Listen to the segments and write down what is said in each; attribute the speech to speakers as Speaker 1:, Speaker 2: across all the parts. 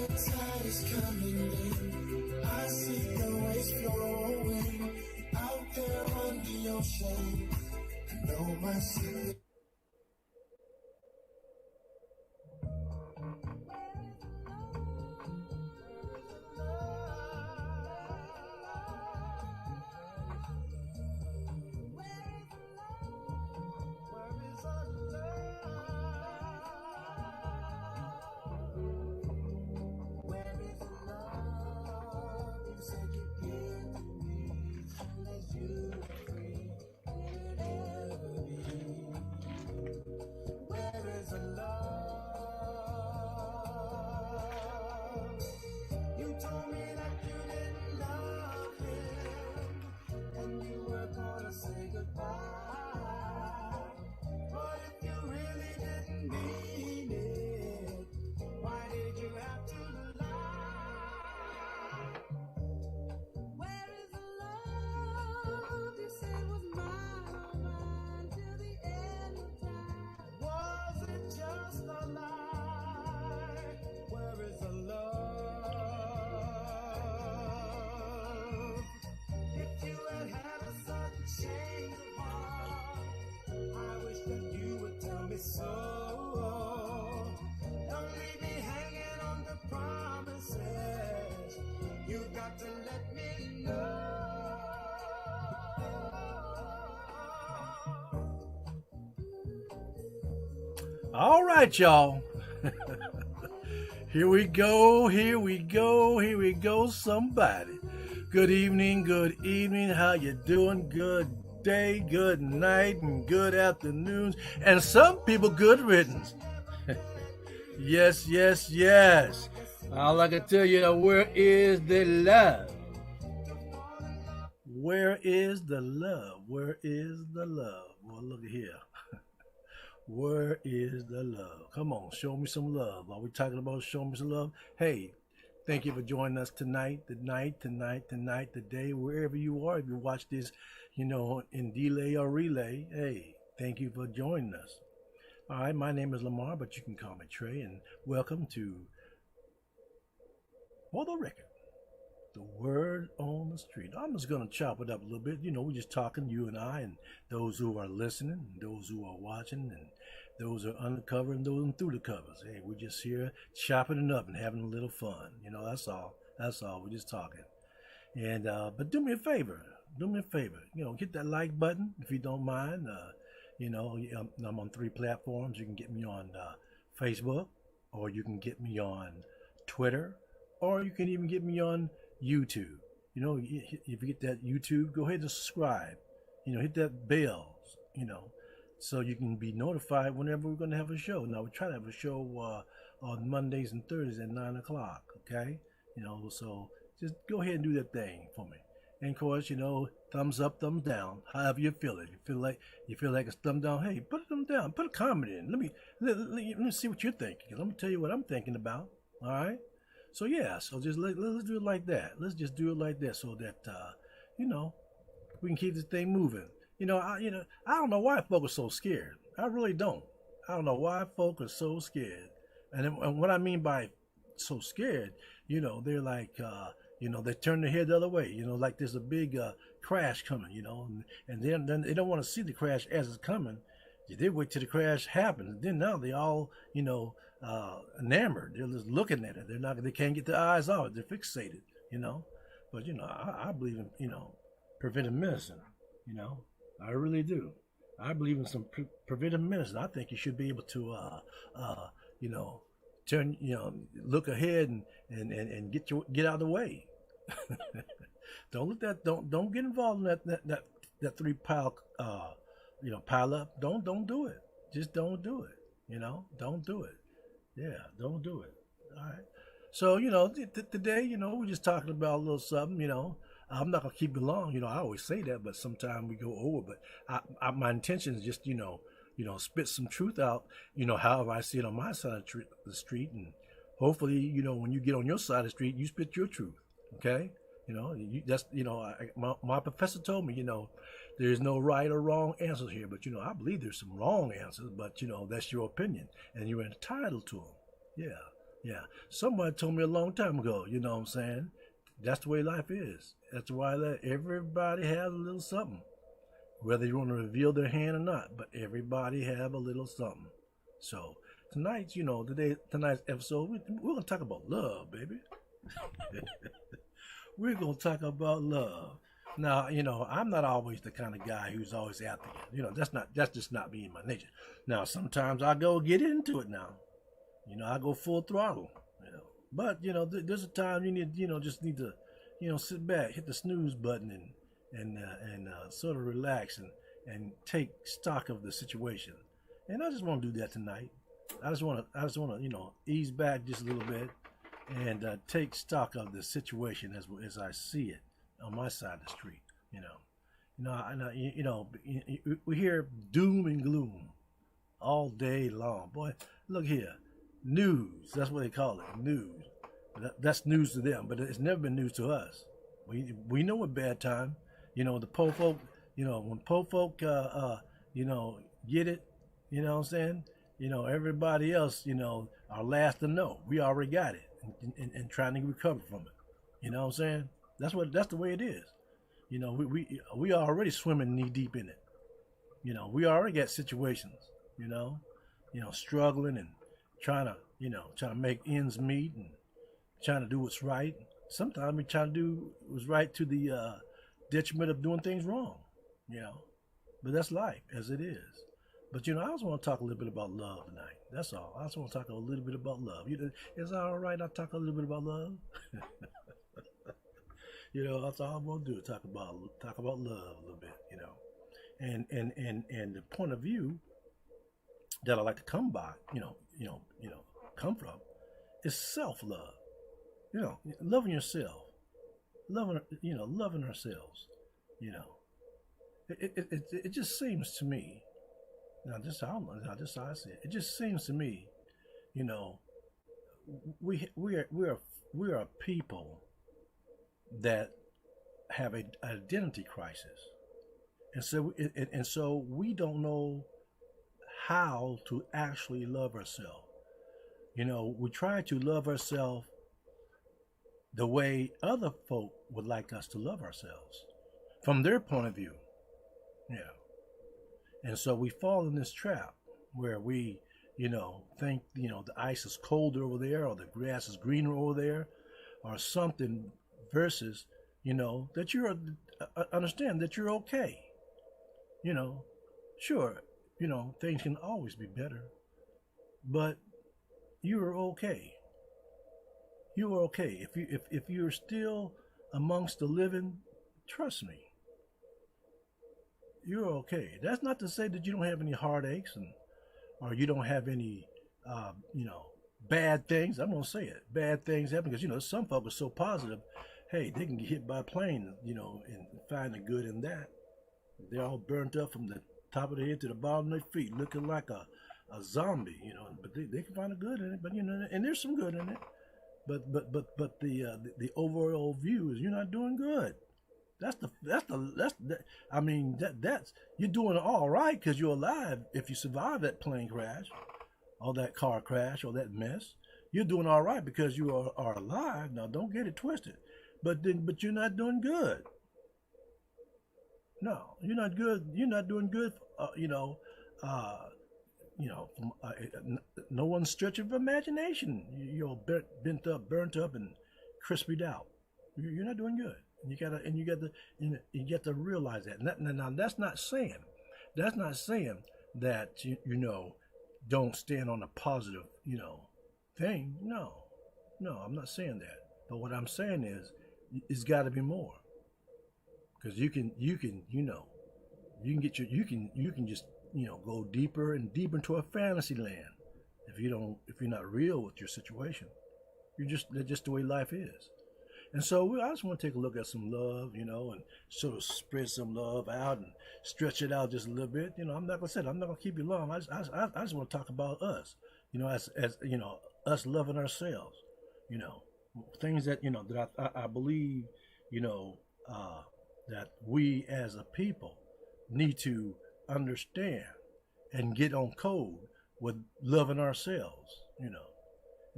Speaker 1: tide is coming in. I see the waves flowing out there on the ocean. I know my secret.
Speaker 2: All right, y'all. Here we go, here we go, here we go, somebody. Good evening, how you doing? Good day, good night, and good afternoons, and some people good riddance. Yes. All I can tell you, where is the love? Where is the love? Where is the love? Well, look at here. Where is the love? Come on, show me some love. Are we talking about show me some love? Hey, thank you for joining us tonight, today, wherever you are. If you watch this, in delay or relay, hey, thank you for joining us. All right, my name is Lamar, but you can call me Trey, and welcome to For the Record, the word on the street. I'm just going to chop it up a little bit. We're just talking, you and I, and those who are listening, and those who are watching, and those who are undercover, and those through the covers. Hey, we're just here chopping it up and having a little fun. That's all. We're just talking. And but do me a favor. Hit that like button if you don't mind. I'm on 3 platforms. You can get me on Facebook, or you can get me on Twitter, or you can even get me on YouTube. If you get that YouTube, go ahead and subscribe. Hit that bell, so you can be notified whenever we're going to have a show. Now, we try to have a show on Mondays and Thursdays at 9 o'clock, okay? So just go ahead and do that thing for me. And, of course, thumbs up, thumbs down, however you feel it. You feel like it's thumb down, hey, put a thumb down, put a comment in. Let me see what you're thinking. Let me tell you what I'm thinking about, all right? So so just let's do it like that. Let's just do it like that, so that we can keep this thing moving. I don't know why folk are so scared. I really don't. I don't know why folk are so scared. And what I mean by so scared, they're like, they turn their head the other way. Like there's a big crash coming. And then they don't want to see the crash as it's coming. They wait till the crash happens. Then now they all, enamored. They're just looking at it. They can't get their eyes off it. They're fixated, But, I believe in, preventive medicine, I really do. I believe in some preventive medicine. I think you should be able to, turn, look ahead and get out of the way. Don't get involved in that 3 pile, pile up. Don't do it. Just don't do it. Don't do it. Yeah, don't do it. All right. So, today, we're just talking about a little something, I'm not going to keep it long. I always say that, but sometimes we go over. But my intention is just, spit some truth out, however I see it on my side of the street. And hopefully, when you get on your side of the street, you spit your truth. Okay? My professor told me, there's no right or wrong answers here. But, I believe there's some wrong answers. But, that's your opinion. And you're entitled to them. Yeah. Yeah. Somebody told me a long time ago, you know what I'm saying? That's the way life is. That's why everybody has a little something. Whether you want to reveal their hand or not, but everybody have a little something. So tonight, tonight's episode, we're gonna talk about love, baby. We're gonna talk about love. Now, I'm not always the kind of guy who's always out there. That's just not me in my nature. Now, sometimes I go get into it now. I go full throttle. But there's a time you need, just need to, sit back, hit the snooze button, and sort of relax and take stock of the situation. And I just want to do that tonight. I just want to, ease back just a little bit and take stock of the situation as I see it on my side of the street. We hear doom and gloom all day long. Boy, look here, news. That's what they call it, news. That's news to them, but it's never been news to us. We know a bad time. The po folk. When po folk, get it. You know what I'm saying? Everybody else, are last to know. We already got it, and trying to recover from it. You know what I'm saying? That's the way it is. We are already swimming knee deep in it. We already got situations. Struggling and trying to make ends meet and trying to do what's right. Sometimes we try to do what's right to the detriment of doing things wrong. You know, but that's life as it is. But I just want to talk a little bit about love tonight. That's all. I just want to talk a little bit about love. Is that all right? I talk a little bit about love. That's all I'm gonna do. Talk about love a little bit. And the point of view that I like to come by, come from, is self love. Loving yourself, loving ourselves. It just seems to me. Now, just how I see it. It just seems to me, you know, we are people that have an identity crisis, and so we don't know how to actually love ourselves. We try to love ourselves the way other folk would like us to love ourselves from their point of view. Yeah. And so we fall in this trap where we, think, the ice is colder over there or the grass is greener over there or something versus, that you're, understand that you're okay. Sure, things can always be better, but you're okay. You are okay. If you're still amongst the living, trust me, you're okay. That's not to say that you don't have any heartaches or you don't have any, bad things. I'm gonna say it. Bad things happen because some folks are so positive. Hey, they can get hit by a plane, and find the good in that. They're all burnt up from the top of their head to the bottom of their feet, looking like a zombie, But they can find the good in it. But and there's some good in it. But the overall view is you're not doing good. That's you're doing all right because you're alive. If you survive that plane crash, or that car crash, or that mess, you're doing all right because you are alive. Now, don't get it twisted. But you're not doing good. No, you're not good. You're not doing good. From no one's stretch of imagination. You're bent up, burnt up, and crispied out. You're not doing good. You got to realize that. Now that's not saying that don't stand on a positive thing. No, I'm not saying that. But what I'm saying is, it's got to be more. Because you can just go deeper and deeper into a fantasy land if you're not real with your situation. That's just the way life is. And so I just want to take a look at some love, and sort of spread some love out and stretch it out just a little bit. I'm not gonna keep you long. I just want to talk about us, as us loving ourselves, things that that I believe, that we as a people need to understand and get on code with loving ourselves.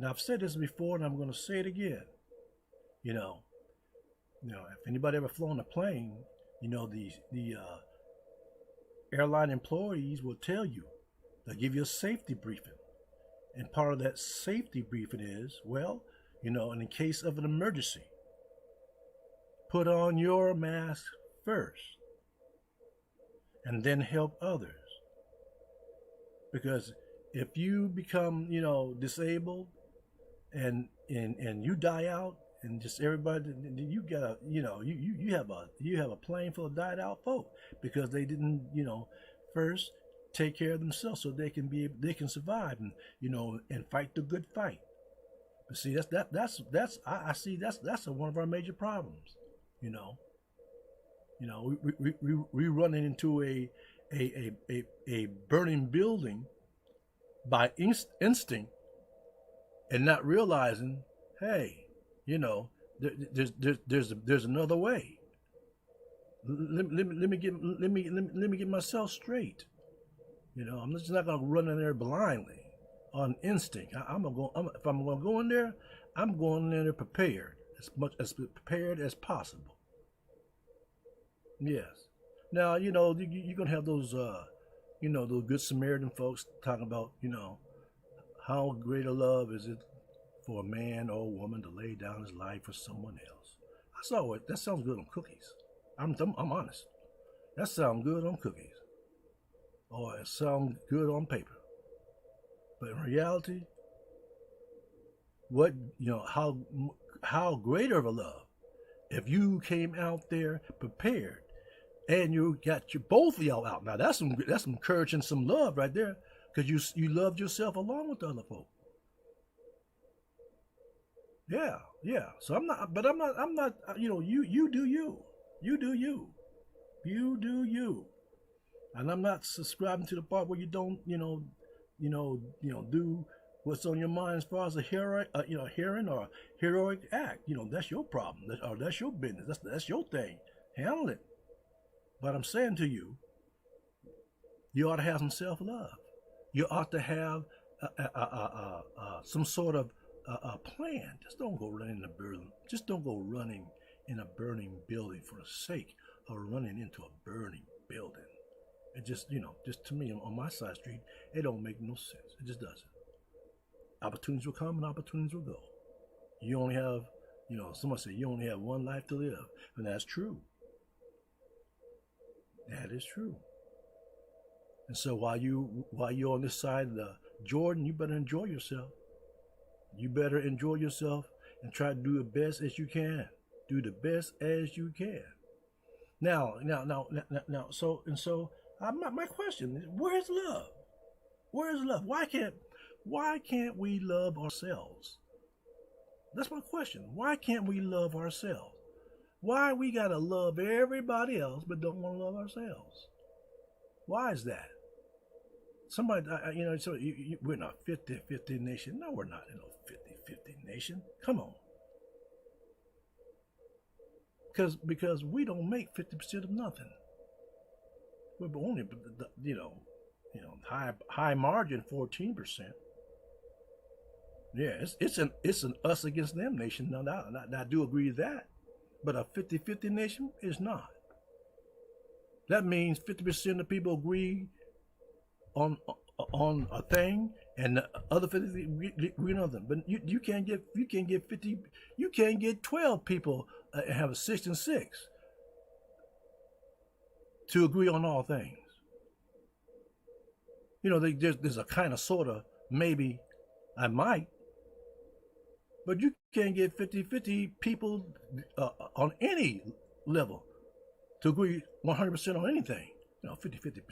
Speaker 2: And I've said this before, and I'm going to say it again. You know, if anybody ever flown a plane, the airline employees will tell you, they'll give you a safety briefing. And part of that safety briefing is, well, in the case of an emergency, put on your mask first and then help others. Because if you become, disabled and you die out and just everybody, you got you have a plane full of died out folk because they didn't, first take care of themselves so they can survive and and fight the good fight. But see, I see that's one of our major problems. We running into a burning building by instinct and not realizing, hey, there's another way. Let me get myself straight. I'm just not gonna run in there blindly on instinct. If I'm gonna go in there, I'm going in there prepared, as prepared as possible. Yes. Now, you're gonna have those those good Samaritan folks talking about, how great a love is it for a man or a woman to lay down his life for someone else. That sounds good on cookies. I'm honest. That sounds good on cookies. Or it sounds good on paper. But in reality, how greater of a love if you came out there prepared and you got both of y'all out. Now that's some courage and some love right there, because you loved yourself along with the other folk. Yeah. So I'm not. You do you. You do you. You do you. And I'm not subscribing to the part where you don't, do what's on your mind as far as a heroic, hearing or a heroic act. That's your problem, or that's your business. That's your thing. Handle it. But I'm saying to you, you ought to have some self-love. You ought to have some sort of a plan. Just don't go running in a building. Just don't go running in a burning building for the sake of running into a burning building. It just to me on my side street, it don't make no sense. It just doesn't. Opportunities will come and opportunities will go. You only have, someone say you only have one life to live, and that's true. That is true. And so while you're on this side of the Jordan, you better enjoy yourself. You better enjoy yourself and try to do the best as you can. Do the best as you can. Now. So my question is, where's love? Where's love? Why can't we love ourselves? That's my question. Why can't we love ourselves? Why we gotta love everybody else but don't want to love ourselves? Why is that? Somebody, we're not 50-50 nation. No, we're not in a 50-50 nation. Come on. Because we don't make 50% of nothing. We're only, high margin 14%. Yeah, it's an us against them nation. Now, I do agree with that. But a 50-50 nation is not. That means 50% of people agree on a thing, and the other 50 agree on them. But you can't get 50. You can't get 12 people and have a 6 and 6 to agree on all things. There's a kind of sort of maybe I might. But you can't get 50-50 people on any level to agree 100% on anything. 50-50,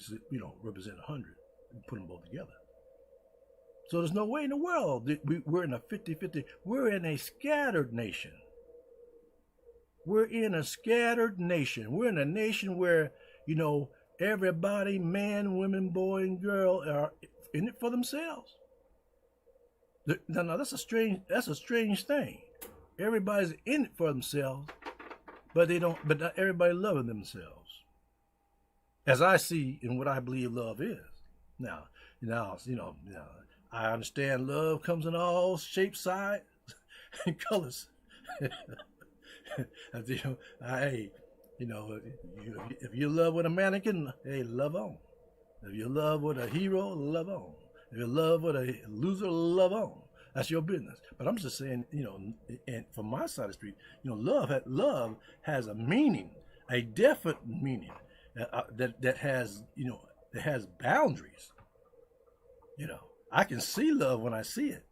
Speaker 2: represent 100. And put them both together. So there's no way in the world that we're in a 50-50. We're in a scattered nation. We're in a scattered nation. We're in a nation where, everybody, man, women, boy, and girl are in it for themselves. Now that's a strange thing. Everybody's in it for themselves, but not everybody loving themselves. As I see and what I believe love is. Now, I understand love comes in all shapes, sizes, and colors. You know, hey, if you love with a mannequin, hey, love on. If you love with a hero, love on. If you love with a loser, love on. That's your business. But I'm just saying, and from my side of the street, love has a meaning, a definite meaning that has that has boundaries. I can see love when I see it.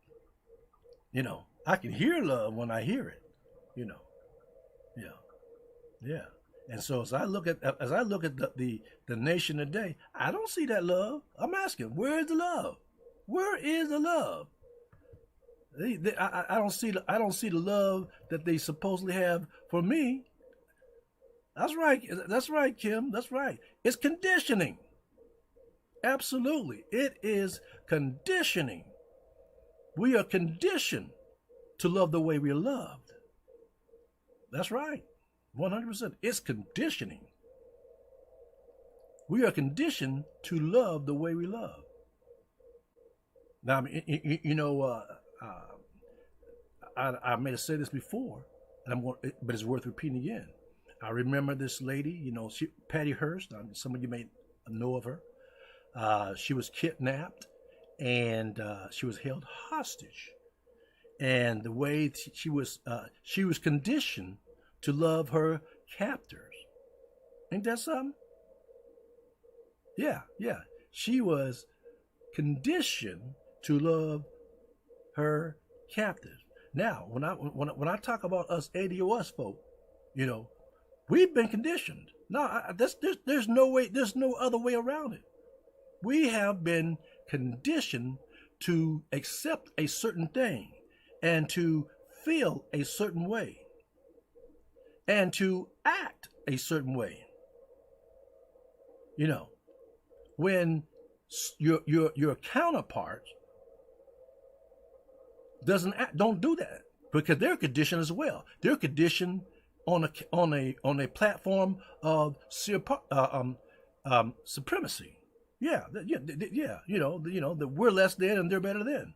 Speaker 2: I can hear love when I hear it. You know, yeah, yeah. And so as I look at the nation today, I don't see that love. I'm asking, where is the love? Where is the love? I don't see the love that they supposedly have for me. That's right. That's right, Kim. That's right. It's conditioning. Absolutely, it is conditioning. We are conditioned to love the way we're loved. That's right. 100%. It's conditioning. We are conditioned to love the way we love. Now, I mean, I may have said this before, but it's worth repeating again. I remember this lady, Patty Hearst. Some of you may know of her. She was kidnapped and she was held hostage. And the way she was conditioned to love her captors. Ain't that something? Yeah, yeah. She was conditioned to love her captors. Now, when I talk about us ADOS folk, you know, we've been conditioned. No, there's no way, there's no other way around it. We have been conditioned to accept a certain thing and to feel a certain way and to act a certain way. You know, when your counterpart don't do that because they're conditioned as well. They're conditioned on a platform of supremacy. Yeah, yeah. That we're less than and they're better than.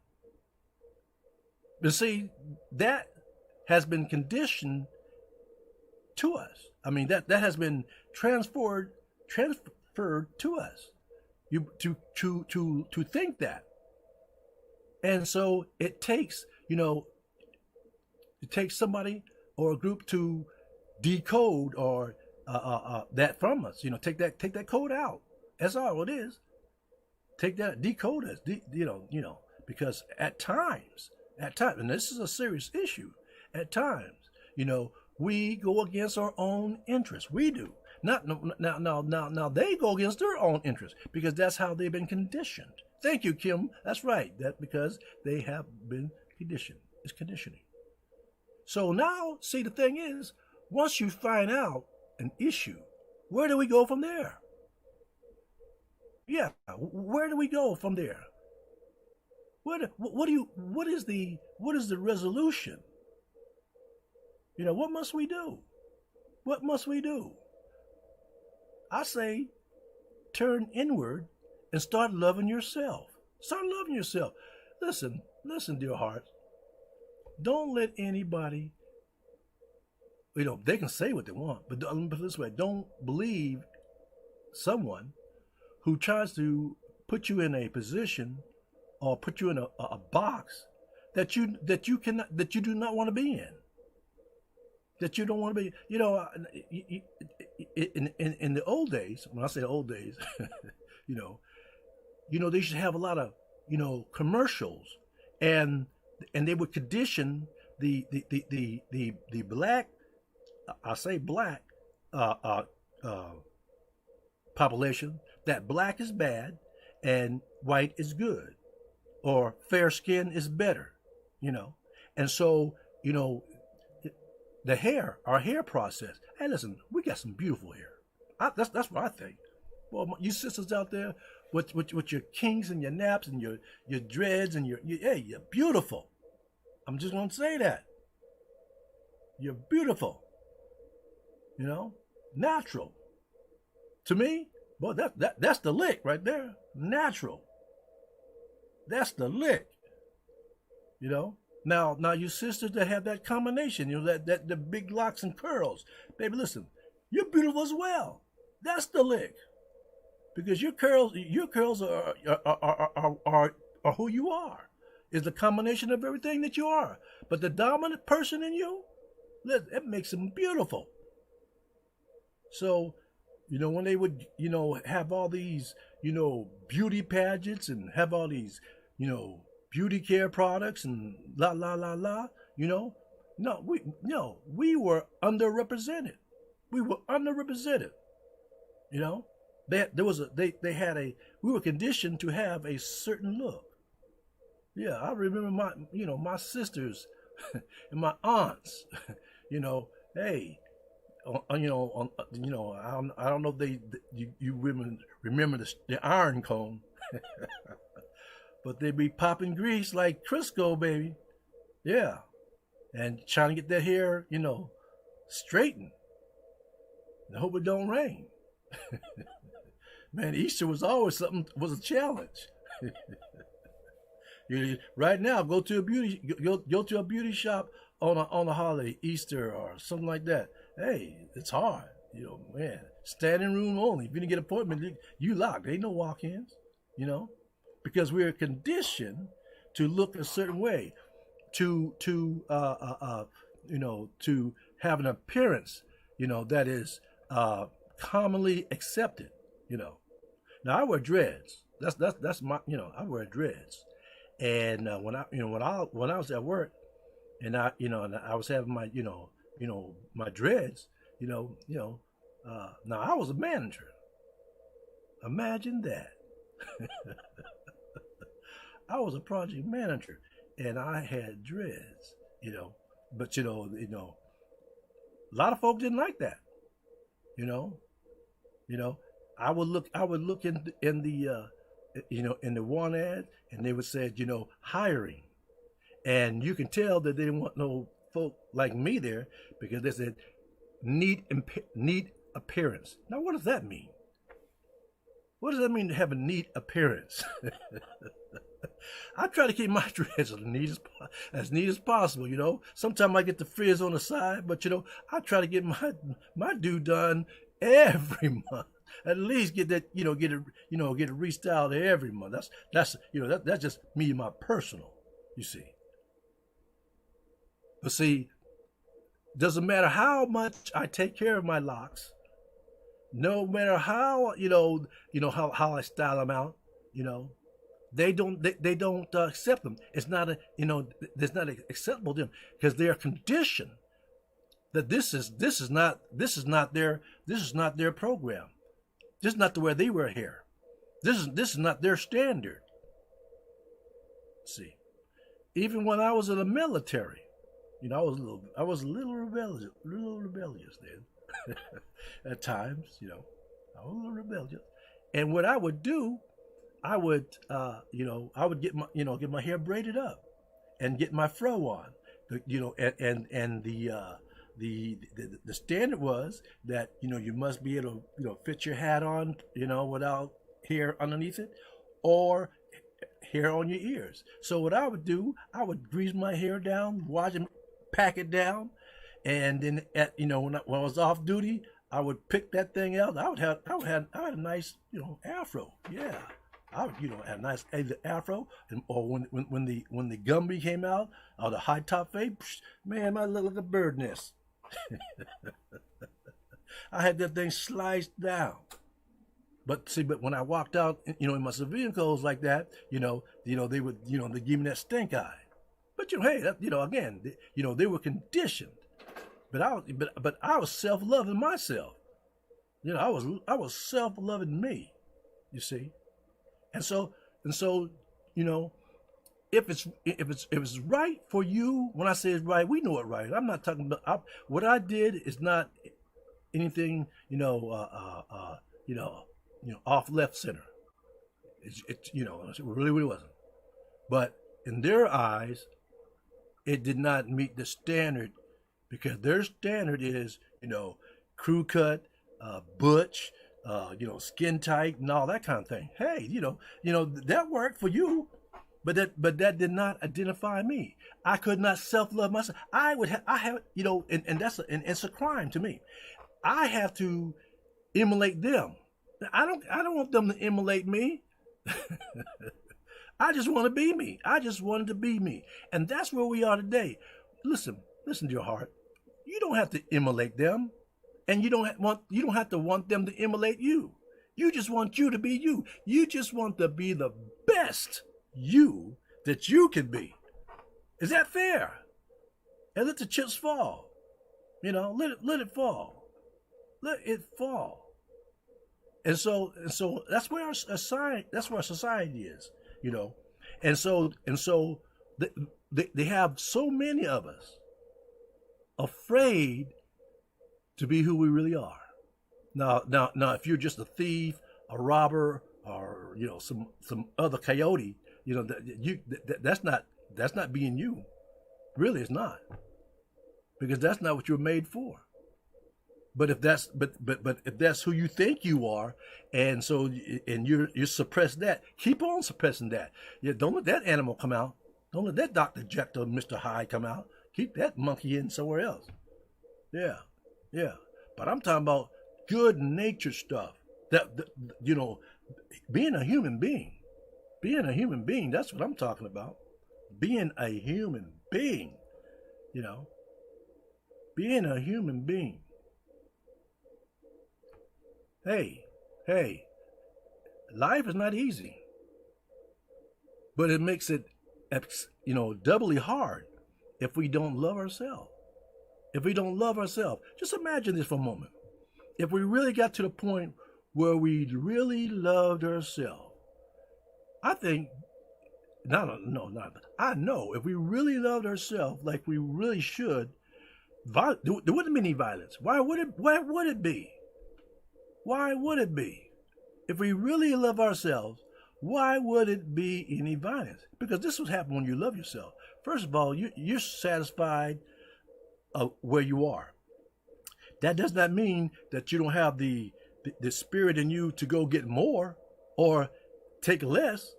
Speaker 2: But see, that has been conditioned to us. I mean, that has been transferred to us. To think that. And so it takes somebody or a group to decode or that from us. Take that code out. That's all it is. Take that, decode it. Because at times, and this is a serious issue. At times, we go against our own interests. We do. Not now. They go against their own interests because that's how they've been conditioned. Thank you, Kim. That's right. That because they have been conditioned. It's conditioning. So now, see, the thing is, once you find out an issue, where do we go from there? Yeah, where do we go from there? What is the resolution? What must we do? What must we do? I say, turn inward and start loving yourself. Start loving yourself. Listen, dear heart. Don't let anybody, they can say what they want, but let me put it this way. Don't believe someone who tries to put you in a position or put you in a box that you do not want to be in. That you don't want to be, in the old days. When I say the old days, they used to have a lot of, commercials, and they would condition the black, I say black, population that black is bad and white is good, or fair skin is better, and so our hair process. Hey, listen, we got some beautiful hair. That's what I think. Well, you sisters out there with your kinks and your naps and your dreads and you're beautiful. I'm just gonna say that. You're beautiful. Natural. To me, boy, that's the lick right there. Natural. That's the lick. You know. Now you sisters that have that combination, that the big locks and curls, baby, listen, you're beautiful as well. That's the lick, because your curls are who you are. Is the combination of everything that you are. But the dominant person in you, it makes them beautiful. So, when they would, have all these, beauty pageants and have all these, beauty care products and la la la la, we were underrepresented. We were underrepresented. You know, they had a we were conditioned to have a certain look. Yeah, I remember my sisters and my aunts. Hey, I don't know if you women remember the iron cone, but they be popping grease like Crisco, baby. Yeah, and trying to get their hair, straightened. I hope it don't rain. Man, Easter was a challenge. Right now, go to a beauty shop on a holiday, Easter or something like that. Hey, it's hard. Man, standing room only. If you didn't get an appointment, you locked. Ain't no walk-ins. Because we are conditioned to look a certain way, to have an appearance, that is commonly accepted. Now I wear dreads. That's my I wear dreads. And when I was at work, and I was having my my dreads, now I was a manager. Imagine that. I was a project manager, and I had dreads. But a lot of folks didn't like that. You know, I would look in the in the one ad, and they would say, hiring, and you can tell that they didn't want no folk like me there, because they said neat appearance. Now, what does that mean? What does that mean to have a neat appearance? I try to keep my dreads as neat as possible. Sometimes I get the frizz on the side, but I try to get my due done every month. At least get that, get it restyled every month. That's just me and my personal, you see. But see, doesn't matter how much I take care of my locks, no matter how how I style them out, they don't accept them. It's not it's not acceptable to them, because they are conditioned that this is not their program. This is not the way they wear hair. This is not their standard. See, even when I was in the military, I was a little rebellious then. At times, I was a little rebellious. And what I would do, I would get my hair braided up and get my fro on, and the standard was that you must be able to fit your hat on without hair underneath it, or hair on your ears. So what I would do, I would grease my hair down, watch it, pack it down, and then when I was off duty, I would pick that thing out. I had a nice afro. Yeah. I would, have a nice afro, or when the Gumby came out, or the high top fade, man, I look like a bird nest. I had that thing sliced down. But when I walked out, in my civilian clothes like that, they would, they give me that stink eye. But hey, again, they were conditioned. But I was self-loving myself. I was self-loving me. You see. And so, if it's right for you, when I say it's right, we know it right. I'm not talking about what I did is not anything, off left center. It really wasn't. But in their eyes, it did not meet the standard, because their standard is, crew cut, butch, skin tight and all that kind of thing. Hey, that worked for you. But that did not identify me. I could not self love myself. I have and it's a crime to me. I have to emulate them. I don't want them to emulate me. I just want to be me. I just wanted to be me. And that's where we are today. Listen to your heart. You don't have to emulate them. And you don't have to want them to emulate you. You just want you to be you. You just want to be the best you that you can be. Is that fair? And let the chips fall. Let it fall. Let it fall. And so that's where our society is, you know. And so they have so many of us afraid to be who we really are. Now, if you're just a thief, a robber, or some other coyote, that's not being you. Really, it's not, because that's not what you're made for. But if that's who you think you are, and you suppress that, keep on suppressing that. Yeah, don't let that animal come out. Don't let that Dr. Jekyll and Mr. Hyde come out. Keep that monkey in somewhere else. Yeah, yeah. But I'm talking about good natured stuff. That being a human being. Being a human being, that's what I'm talking about. Being a human being. Being a human being. Hey, life is not easy, but it makes it, doubly hard if we don't love ourselves. If we don't love ourselves, just imagine this for a moment. If we really got to the point where we really loved ourselves, I think, no, I know if we really loved ourselves like we really should, there wouldn't be any violence. Why would it? Why would it be? Why would it be? If we really love ourselves, why would it be any violence? Because this is what happens when you love yourself. First of all, you're satisfied where you are. That does not mean that you don't have the spirit in you to go get more or take less.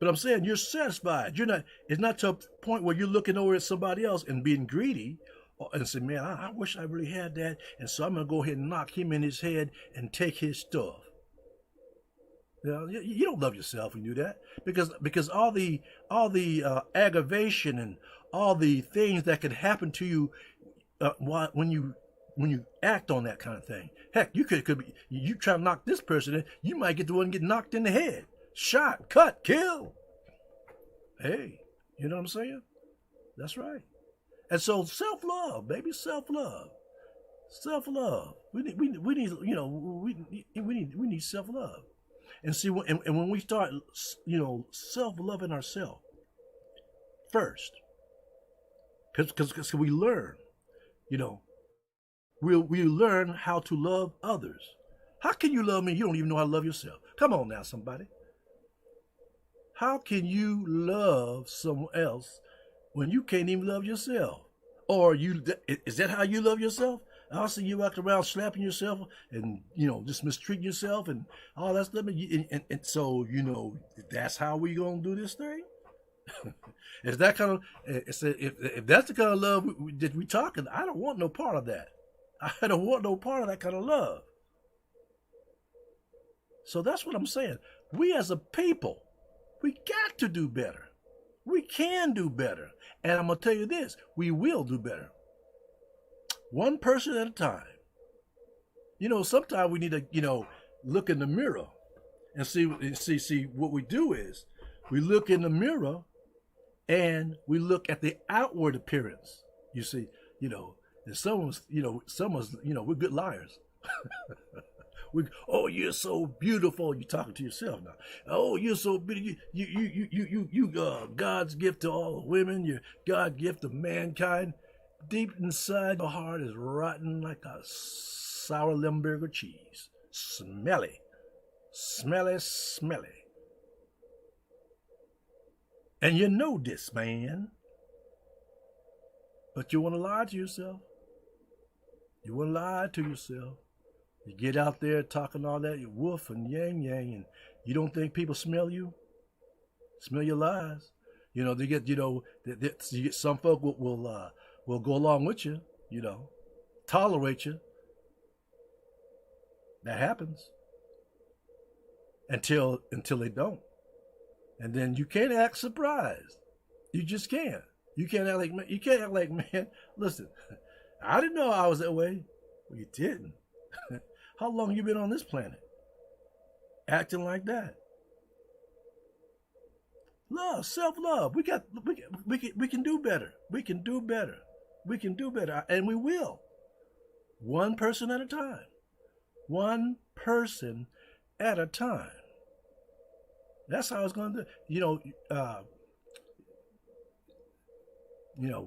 Speaker 2: But I'm saying you're satisfied. You're not. It's not to a point where you're looking over at somebody else and being greedy and say, "Man, I wish I really had that," and so I'm gonna go ahead and knock him in his head and take his stuff. You don't love yourself when you do that, because all the aggravation and all the things that could happen to you when you act on that kind of thing. Heck, could be you try to knock this person in, you might get the one get knocked in the head, shot, cut, kill. Hey, you know what I'm saying? That's right. And so self-love, baby, self-love. Self-love. We need self-love. And see, when we start, self-loving ourselves first, because we learn, we learn how to love others. How can you love me? You don't even know how to love yourself. Come on now, somebody. How can you love someone else when you can't even love yourself? Or is that how you love yourself? I'll see you walking around slapping yourself and just mistreating yourself and all that stuff. And so that's how we gonna do this thing. Is that kind of if that's the kind of love that we talking? I don't want no part of that. I don't want no part of that kind of love. So that's what I'm saying. We as a people, we got to do better. We can do better. And I'm going to tell you this, we will do better. One person at a time. Sometimes we need to, look in the mirror and see what we do is we look in the mirror and we look at the outward appearance. You see, and someone's, we're good liars. Oh, you're so beautiful. You're talking to yourself now. Oh, you're so beautiful. You God's gift to all women. You're God's gift to mankind. Deep inside, your heart is rotten like a sour Limburger cheese. Smelly. Smelly, smelly. And you know this, man. But you want to lie to yourself. You want to lie to yourself. You get out there talking all that, you woof and yang yang, and you don't think people smell you? Smell your lies. They get, you get some folk will go along with you, tolerate you. That happens until they don't. And then you can't act surprised. You just can't. You can't act like, man. You can't act like, man. Listen, I didn't know I was that way. Well, you didn't. How long you been on this planet? Acting like that. Love, self-love. We can do better. We can do better. We can do better, and we will. One person at a time. One person at a time. That's how it's going to do.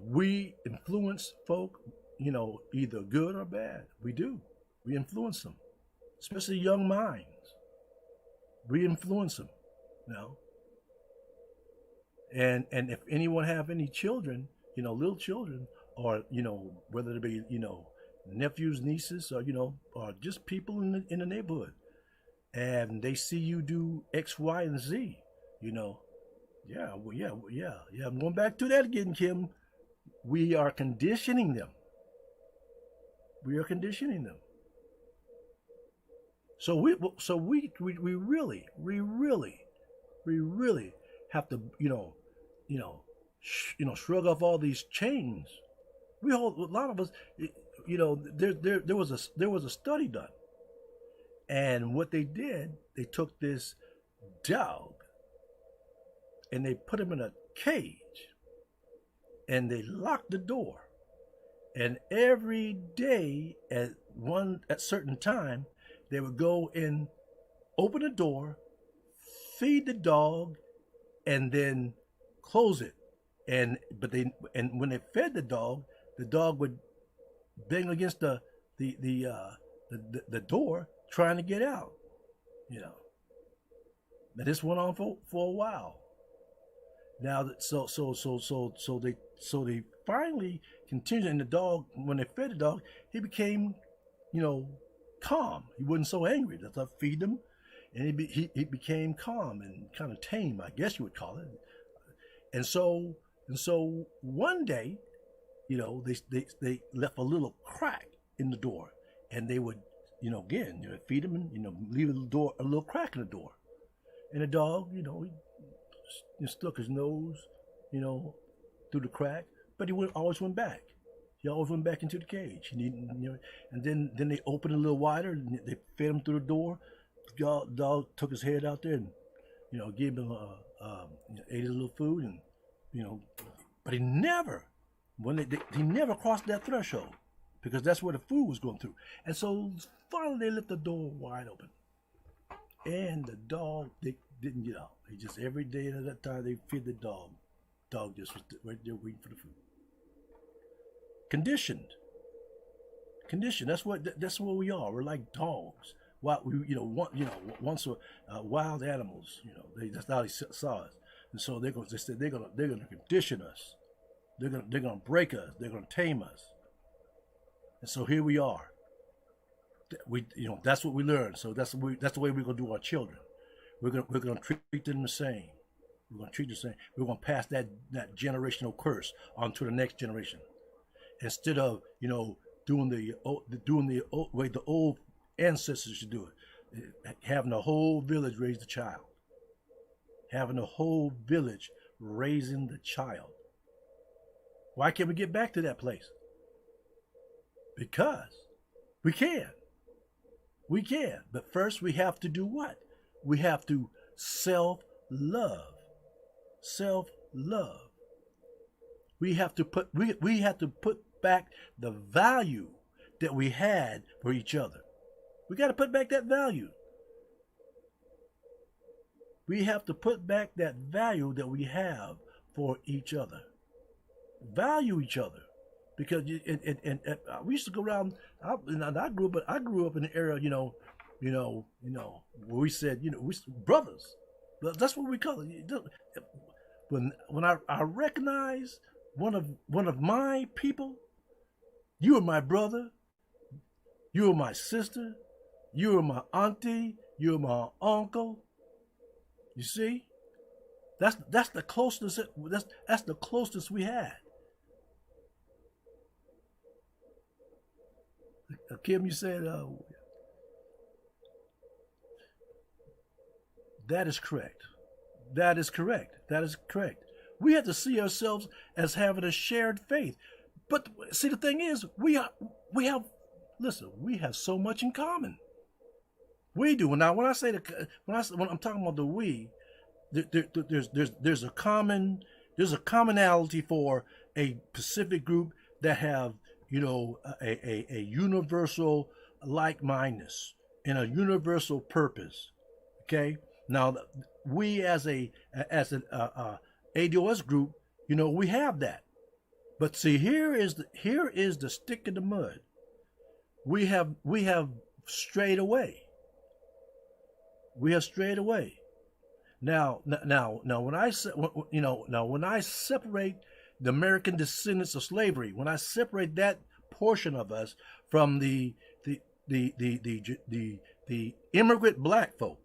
Speaker 2: We influence folk, either good or bad. We do. We influence them, especially young minds. We influence them, And if anyone have any children, little children, or whether it be nephews, nieces, or just people in the neighborhood, and they see you do X, Y, and Z, yeah, well, yeah. I'm going back to that again, Kim. We are conditioning them. We are conditioning them. So we really have to shrug off all these chains. We hold a lot of us. There was a study done, and what they did, they took this dog and they put him in a cage and they locked the door. And every day at certain time, they would go and open the door, feed the dog, and then close it. And when they fed the dog would bang against the door trying to get out. Now this went on for a while. Now so they finally continued, and the dog, when they fed the dog, he became, calm. He wasn't so angry. That's what feed him, and he became calm and kind of tame, I guess you would call it. And so one day, they left a little crack in the door, and they would, again, feed him and leave a little crack in the door, and the dog, he stuck his nose, through the crack, but always went back. He always went back into the cage. And then they opened a little wider, and they fed him through the door. The dog took his head out there and, gave him ate a little food, and but he never crossed that threshold, because that's where the food was going through. And so finally they left the door wide open, and the dog didn't get out. He just, every day at that time, they feed the dog. Dog just was right there waiting for the food. Conditioned. That's what we are. We're like dogs. Once wild animals. That's how they saw us, and so they're gonna condition us. They're gonna break us. They're gonna tame us. And so here we are. That's what we learned. So that's the way we're gonna do our children. We're gonna treat them the same. We're gonna treat them the same. We're gonna pass that generational curse on to the next generation, instead of doing the way the old ancestors should do it, having the whole village raise the child, having the whole village raising the child. Why can't we get back to that place? Because we can. We can. But first we have to do what? We have to self-love. Self-love. We have to put back the value that we had for each other. We got to put back that value. We have to put back that value that we have for each other. Value each other, because we used to go around. I grew up in an era, where we said, we brothers. That's what we call it. When I recognize one of my people, you are my brother, you are my sister, you are my auntie, you are my uncle. You see? That's the closest. That's the closest we had. Kim, you said that is correct. That is correct. That is correct. We have to see ourselves as having a shared faith. But see, the thing is, we have listen. We have so much in common. We do. Now, when I say when I'm talking about the we, there's a commonality for a specific group that have a universal like mindedness and a universal purpose. Okay. Now we as an ADOS group, we have that. But see, here is the stick in the mud. We have strayed away. We have strayed away. Now, when I separate the American descendants of slavery, when I separate that portion of us from the immigrant black folk,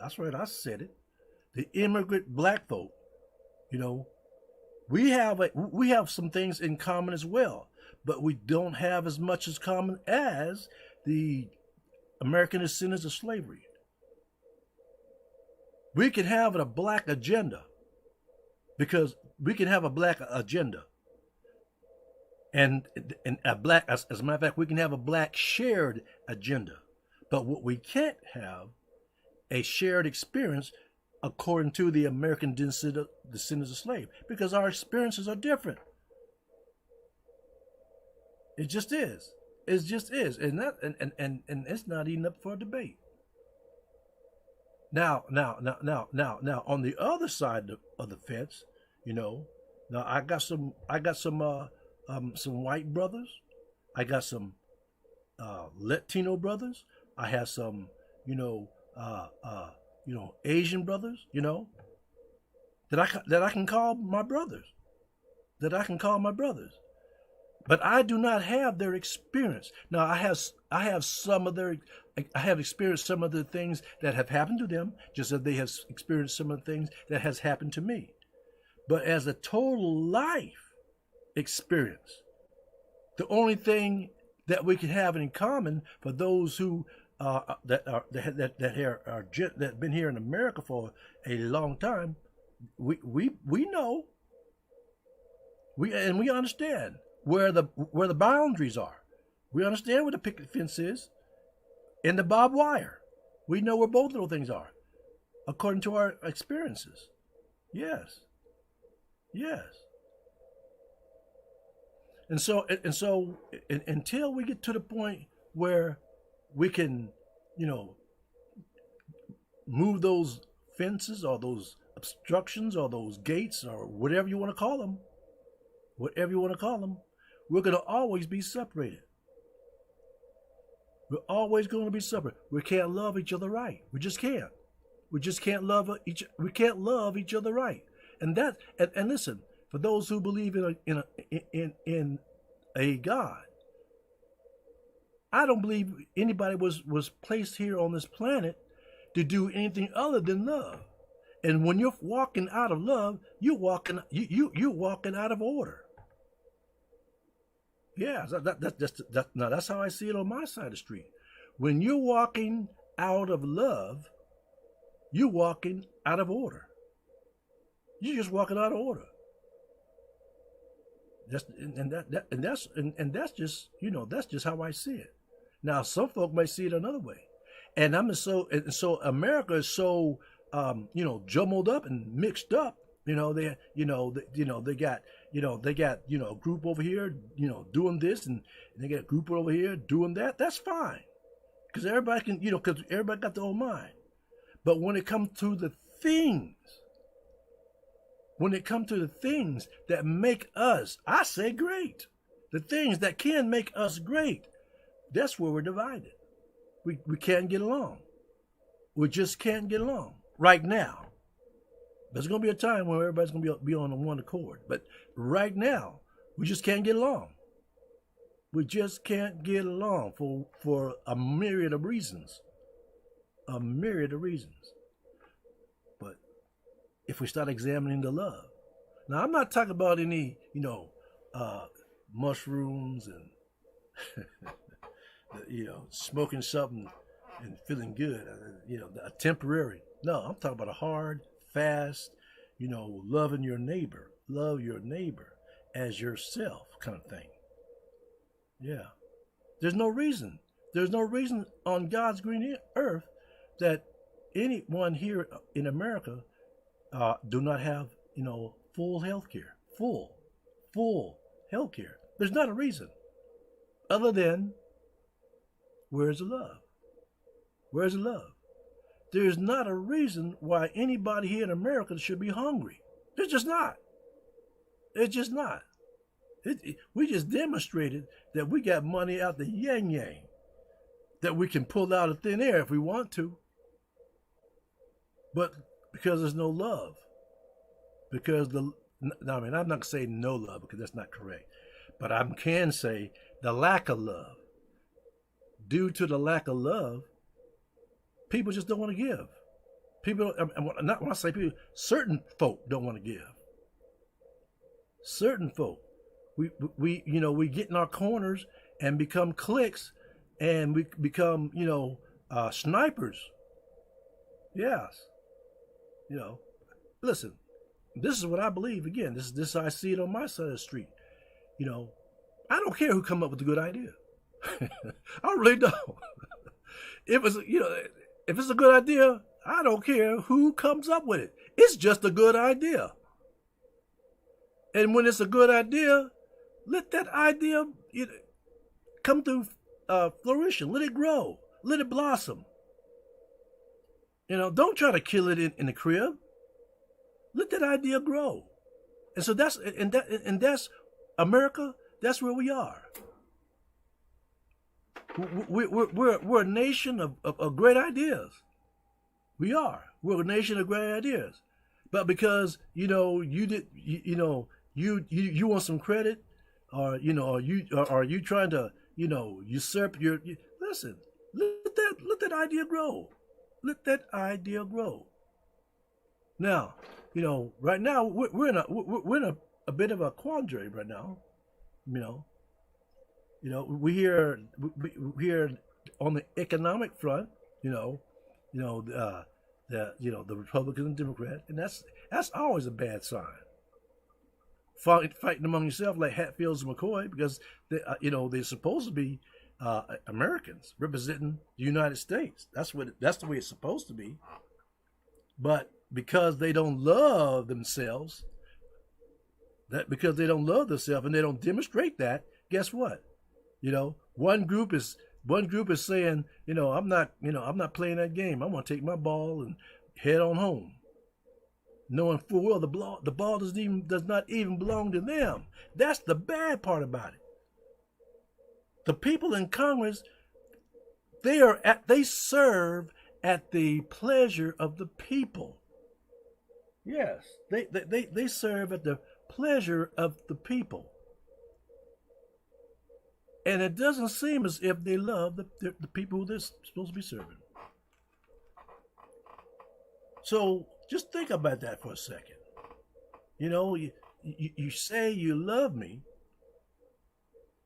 Speaker 2: that's right, I said it. The immigrant black folk, you know, we have some things in common as well, but we don't have as much as common as the American descendants of slavery. We can have a black agenda because we can have a black agenda and a black as a matter of fact we can have a black shared agenda, but what we can't have a shared experience according to the American descendants of slave because our experiences are different. It just is. It just is, and and it's not even up for debate. Now, on the other side of the fence, now I got some white brothers, I got some Latino brothers, I have some, Asian brothers, that I can call my brothers, but I do not have their experience. Now I have some of their I have experienced some of the things that have happened to them, just as they have experienced some of the things that has happened to me. But as a total life experience, the only thing that we can have in common for those who that have been here in America for a long time, we know we understand where the boundaries are. We understand where the picket fence is and the barbed wire. We know where both of those things are, according to our experiences. Yes, yes. And until we get to the point where we can, move those fences or those obstructions or those gates or whatever you want to call them, we're going to always be separated. We're always going to be separate. We can't love each other right. We just can't. We just can't love each. We can't love each other right. And listen, for those who believe in a God, I don't believe anybody was placed here on this planet to do anything other than love. And when you're walking out of love, you're walking out of order. Yeah, now that's how I see it on my side of the street. When you're walking out of love, you're walking out of order. You're just walking out of order. That's just how I see it. Now some folk may see it another way, and so America is so jumbled up and mixed up. They got a group over here doing this, and they got a group over here doing that. That's fine, because everybody can because everybody got their own mind. But when it comes to the things, that make us, I say, great, the things that can make us great, that's where we're divided. We can't get along. We just can't get along right now. There's going to be a time when everybody's going to be on one accord. But right now, we just can't get along. We just can't get along for a myriad of reasons. A myriad of reasons. But if we start examining the love. Now, I'm not talking about any, mushrooms and, smoking something and feeling good, a temporary. No, I'm talking about a hard, fast, loving your neighbor, love your neighbor as yourself kind of thing. Yeah. There's no reason. There's no reason on God's green earth that anyone here in America do not have, full health care. Full health care. There's not a reason other than where's the love? Where's the love? There's not a reason why anybody here in America should be hungry. There's just not. It's just not. We just demonstrated that we got money out the yang yang that we can pull out of thin air if we want to. But because there's no love. Because I'm not going to say no love because that's not correct. But I can say the lack of love. Due to the lack of love, people just don't want to give. People, not when I say people, certain folk don't want to give. Certain folk. We get in our corners and become cliques and we become, snipers. Yes. Listen, this is what I believe. Again, this I see it on my side of the street. I don't care who come up with a good idea. I really don't. If it's a good idea, I don't care who comes up with it. It's just a good idea. And when it's a good idea, let that idea come to fruition. Let it grow. Let it blossom. Don't try to kill it in the crib. Let that idea grow. And so that's America. That's where we are. We're a nation of great ideas. We are. We're a nation of great ideas. But because you want some credit, or are you trying to usurp your listen? Let that idea grow. Let that idea grow. Now, right now we're in a bit of a quandary right now. We hear on the economic front, the Republican and Democrat, and that's always a bad sign. Fighting among yourself like Hatfields and McCoy because they're supposed to be Americans representing the United States. That's the way it's supposed to be. But because they don't love themselves, and they don't demonstrate that, guess what? One group is saying, I'm not playing that game. I'm gonna take my ball and head on home, knowing full well the ball does not even belong to them. That's the bad part about it. The people in Congress, they serve at the pleasure of the people. Yes, they serve at the pleasure of the people. And it doesn't seem as if they love the people who they're supposed to be serving. So just think about that for a second. You say you love me,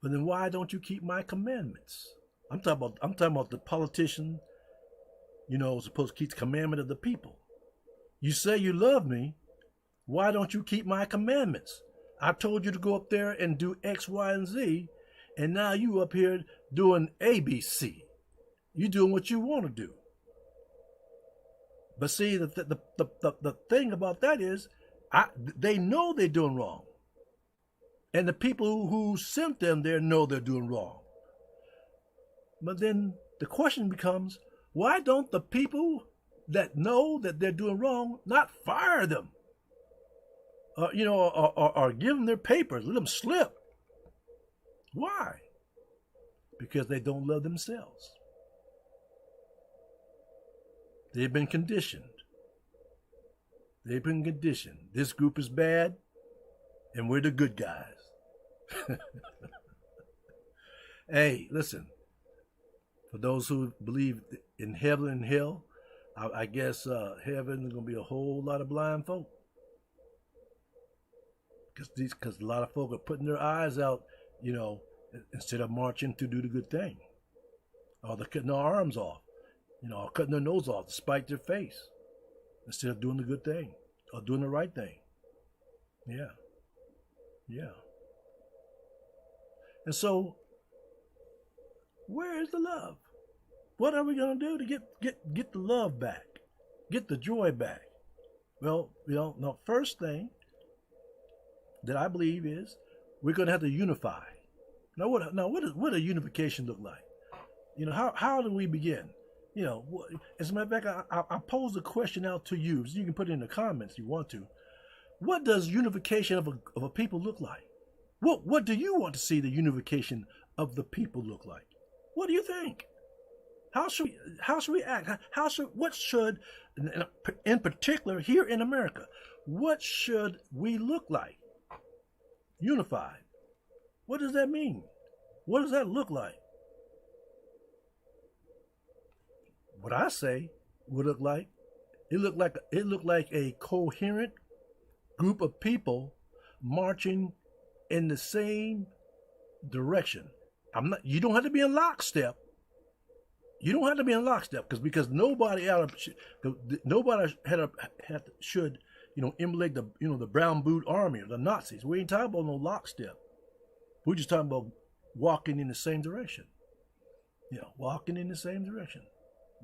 Speaker 2: but then why don't you keep my commandments? I'm talking about the politician, supposed to keep the commandment of the people. You say you love me, why don't you keep my commandments? I told you to go up there and do X, Y, and Z, and now you up here doing A, B, C. You doing what you want to do. But see, the thing about that is, they know they're doing wrong. And the people who sent them there know they're doing wrong. But then the question becomes, why don't the people that know that they're doing wrong not fire them? Or give them their papers, let them slip. Why? Because they don't love themselves. They've been conditioned. This group is bad, and we're the good guys. Hey, listen. For those who believe in heaven and hell, I guess heaven is going to be a whole lot of blind folk. because a lot of folk are putting their eyes out, you know, instead of marching to do the good thing, or they're cutting their arms off, you know, or cutting their nose off to spite their face instead of doing the good thing or doing the right thing. Yeah, yeah. And so, where is the love? What are we gonna do to get the love back, get the joy back? Well, you know, the first thing that I believe is we're gonna have to unify. What does unification look like? You know, how do we begin? You know, as a matter of fact, I pose the question out to you, so you can put it in the comments if you want to. What does unification of a people look like? What do you want to see the unification of the people look like? What do you think? How should we act? What should, in particular here in America, what should we look like? Unified. What does that mean? What does that look like? What I say would look like, it looked like a coherent group of people marching in the same direction. You don't have to be in lockstep. You don't have to be in lockstep because nobody should, you know, emulate the brown boot army or the Nazis. We ain't talking about no lockstep. We're just talking about walking in the same direction. You know, walking in the same direction.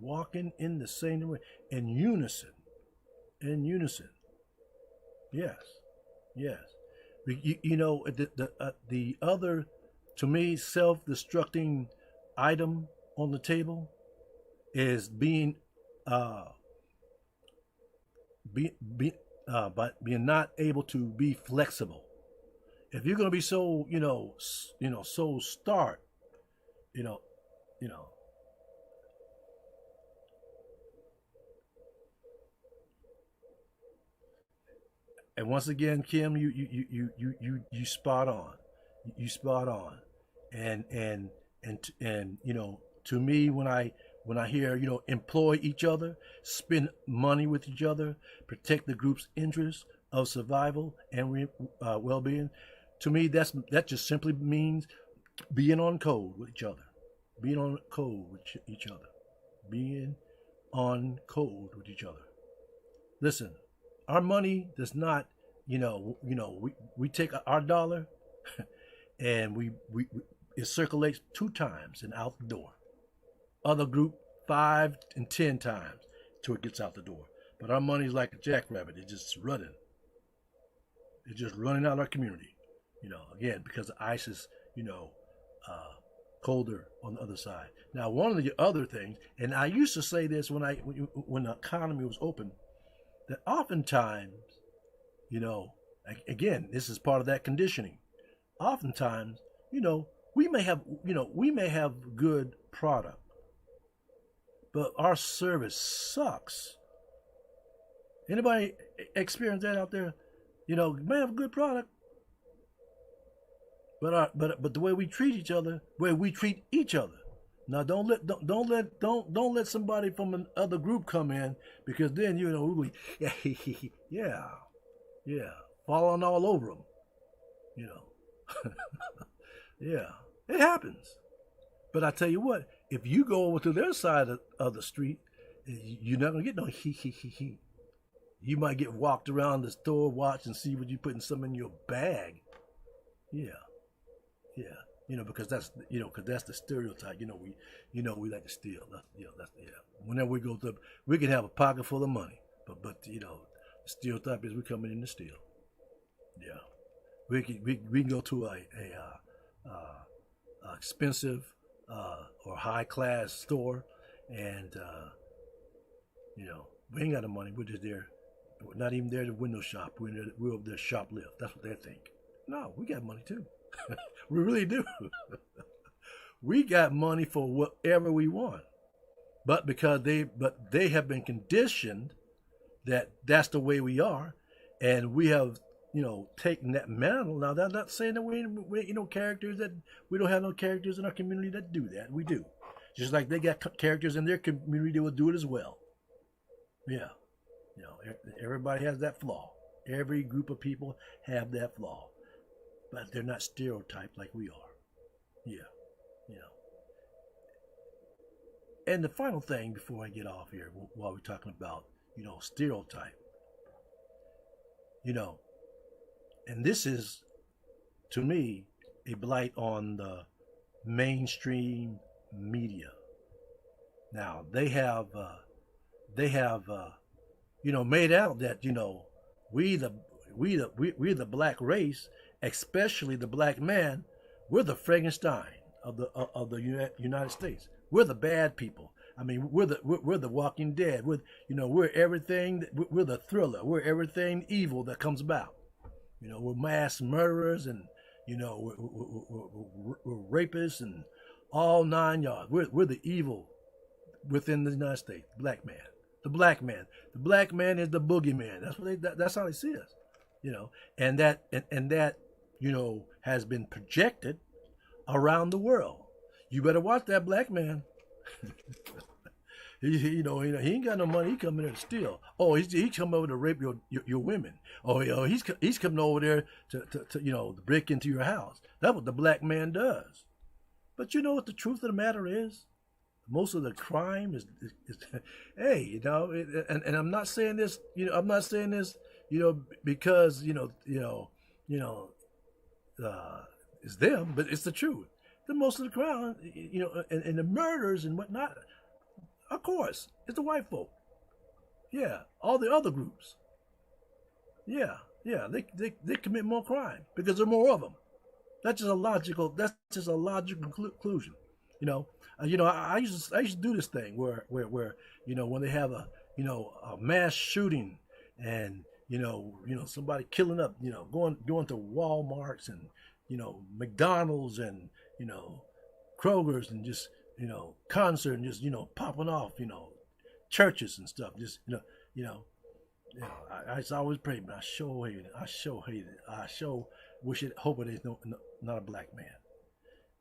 Speaker 2: Walking in the same direction. In unison. In unison. Yes. Yes. You know, the other, to me, self-destructing item on the table is being being not able to be flexible. If you're going to be so, so stark, you know, you know, and once again, Kim, you spot on, you spot on, and you know, to me, when I hear, you know, employ each other, spend money with each other, protect the group's interests of survival and well-being, to me that just simply means being on code with each other, being on code with each other, being on code with each other. Listen, our money does not, we take our dollar and we it circulates 2 times and out the door. Other group 5 and 10 times till it gets out the door. But our money is like a jackrabbit. It's just running. It's just running out of our community. You know, again, because the ice is, colder on the other side. Now, one of the other things, and I used to say this when the economy was open, that oftentimes, again, this is part of that conditioning. Oftentimes, we may have good product, but our service sucks. Anybody experience that out there? You may have a good product, but the way we treat each other, where we treat each other. Now don't let somebody from another group come in, because then we yeah falling all over them. Yeah, it happens. But I tell you what, if you go over to their side of the street, you're not gonna get no he. You might get walked around the store, watch and see what you putting some in your bag. Yeah. Because that's the stereotype. We like to steal. That's. Whenever we go through, we can have a pocket full of money, but the stereotype is we're coming in to steal. Yeah, we can go to a expensive or high class store, and we ain't got the money. We're just there. We're not even there to window shop. We're over there to shoplift. That's what they think. No, we got money too. We really do. We got money for whatever we want, but they have been conditioned that that's the way we are, and we have taken that mantle. Now that's not saying that we characters that we don't have no characters in our community that do that. We do, just like they got characters in their community that will do it as well. Yeah, everybody has that flaw. Every group of people have that flaw, but they're not stereotyped like we are. Yeah, you know. And the final thing before I get off here, while we're talking about, stereotype, you know, and this is, to me, a blight on the mainstream media. Now they have made out that we the we the black race, especially the black man, we're the Frankenstein of the United States. We're the bad people. I mean, we're the Walking Dead. We're everything. We're the thriller. We're everything evil that comes about. We're mass murderers, and we're rapists and all 9 yards. We're the evil within the United States. Black man, the black man, the black man is the boogeyman. That's how they see us. And that has been projected around the world. You better watch that black man. He ain't got no money. He coming there to steal. Oh, he come over to rape your women. Oh, he's coming over there to break into your house. That's what the black man does. But you know what the truth of the matter is? Most of the crime is hey, and I'm not saying this. I'm not saying this. Because it's them, but it's the truth. The most of the crime, and the murders and whatnot. Of course, it's the white folk. Yeah, all the other groups. Yeah, they commit more crime because there are more of them. That's just a logical. That's just a logical conclusion. I used to do this thing where when they have a mass shooting and somebody killing up, going to Walmarts and McDonald's and Kroger's and just concert and just popping off, churches and stuff. Just I always pray, but I sure hate it. I sure hate it. I sure wish it. Hope it is not a black man.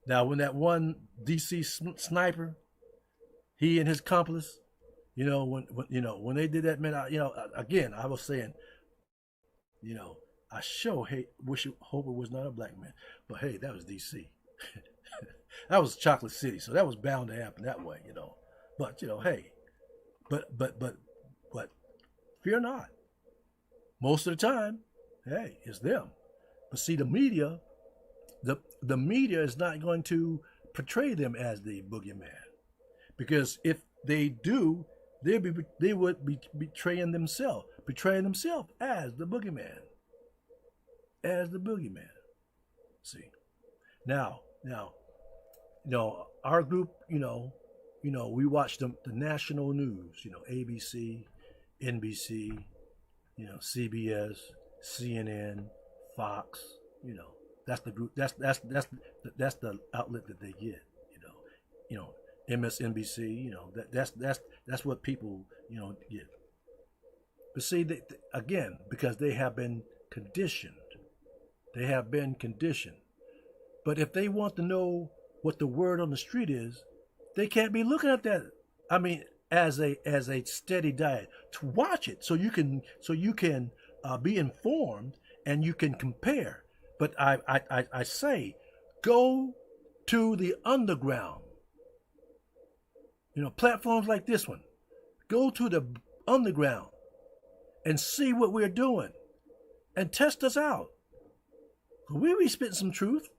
Speaker 2: Now, when that one DC sniper, he and his accomplice, when they did that, man, again, I was saying, I sure hope it was not a black man. But hey, that was DC. That was Chocolate City, so that was bound to happen that way, But hey, but fear not. Most of the time, hey, it's them. But see, the media is not going to portray them as the boogeyman, because if they do, they would be betraying themselves as the boogeyman, See, now, our group, we watch the national news, ABC, NBC, CBS, CNN, Fox, that's the group. That's the outlet that they get. MSNBC. That's what people get. But see, again, because they have been conditioned. But if they want to know what the word on the street is, they can't be looking at that. I mean, as a steady diet, to watch it so you can be informed and you can compare. But I say, go to the underground. Platforms like this one. Go to the underground and see what we're doing and test us out. We be spitting some truth.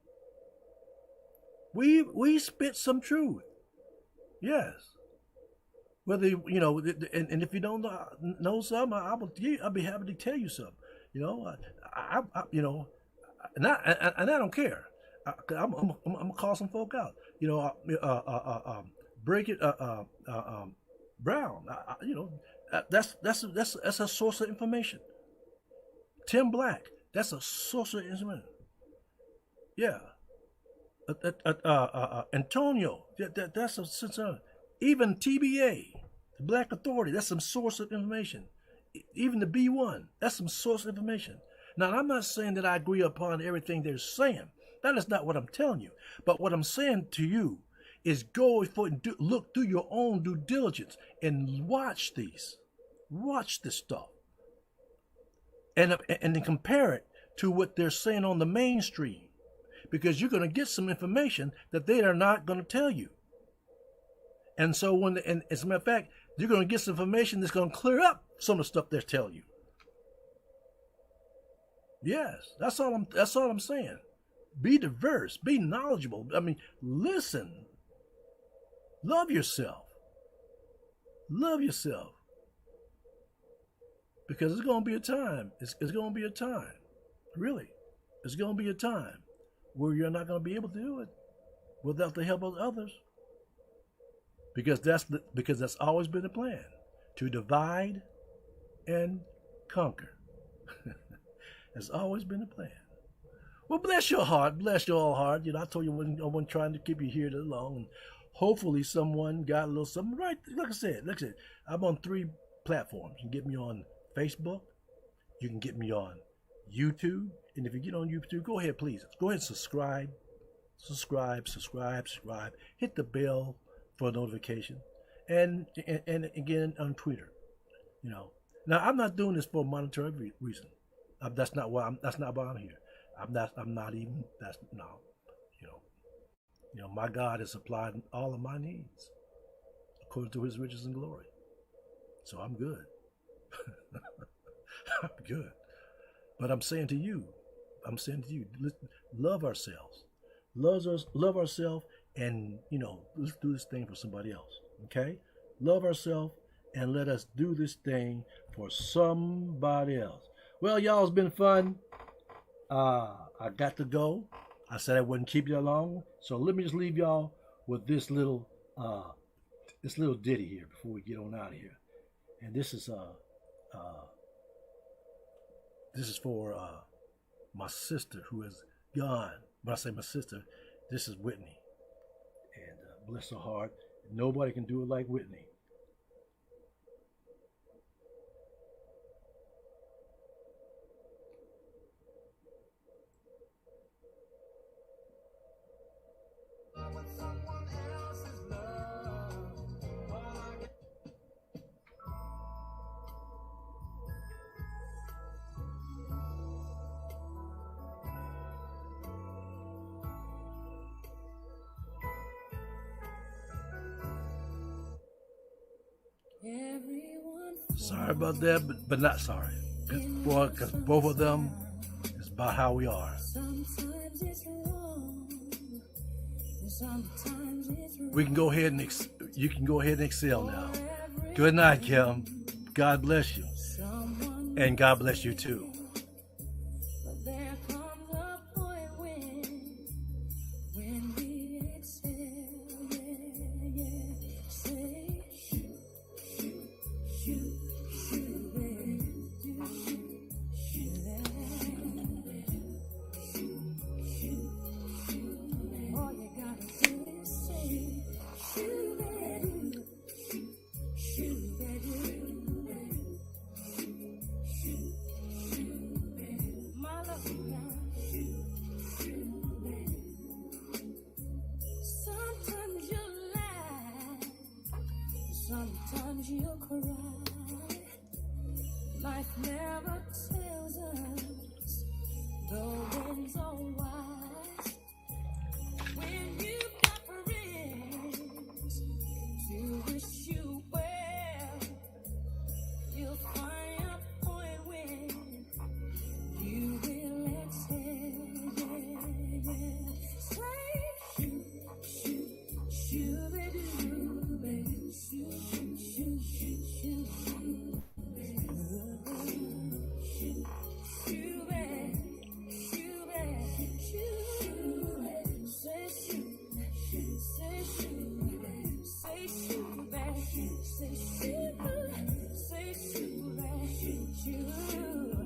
Speaker 2: We spit some truth. Yes. Whether and if you don't know something, I'll be happy to tell you something. And I don't care. I'm gonna call some folk out. Break it. Brown. That's a source of information. Tim Black. That's a source of information. Yeah. Antonio. That's a sense of. Even TBA, the Black Authority. That's some source of information. Even the B1. That's some source of information. Now, I'm not saying that I agree upon everything they're saying. That is not what I'm telling you. But what I'm saying to you is go and look through your own due diligence and watch this stuff. and then compare it to what they're saying on the mainstream, because you're going to get some information that they are not going to tell you. And so and as a matter of fact, you're going to get some information that's going to clear up some of the stuff they're telling you. Yes, that's all I'm saying. Be diverse, be knowledgeable. I mean, listen. Love yourself. Love yourself. Because it's going to be a time. It's going to be a time. Really. It's going to be a time where you're not going to be able to do it without the help of others. Because that's always been the plan. To divide and conquer. That's always been the plan. Well, bless your heart. Bless your heart. I told you I wasn't trying to keep you here too long. And hopefully someone got a little something right. Like I said, I'm on 3 platforms. You can get me on Facebook. You can get me on YouTube. And if you get on YouTube, go ahead, please. Go ahead and subscribe. Hit the bell for a notification. And again on Twitter. Now I'm not doing this for a monetary reason. That's not why I'm here. I'm not even. That's no. My God has supplied all of my needs according to His riches and glory. So I'm good. I'm good. But I'm saying to you, love ourselves. Love ourselves, and let's do this thing for somebody else. Okay? Love ourselves, and let us do this thing for somebody else. Well, y'all, it's been fun. I got to go. I said I wouldn't keep you long, so let me just leave y'all with this little ditty here before we get on out of here. And this is for my sister who is gone. When I say my sister, this is Whitney, and bless her heart. Nobody can do it like Whitney. Sorry about that, but not sorry. Because both of them is about how we are. We can go ahead and you can go ahead and exhale now. Good night, Kim. God bless you, and God bless you too.
Speaker 1: Sometimes you cry. Life never tells us the winds are wise. When you've got friends to wish you well, you'll find a point when you will exhale. Say, shoot, shoot, shoot, baby, baby, shoot, shoot, shoot, shoot, shoot, shoot, baby, shoot, shoot, baby, shoot, baby, shoot, baby, say shoot, shoot, say shoot, baby, say shoot, baby, say shoot, say shoot, baby, shoot.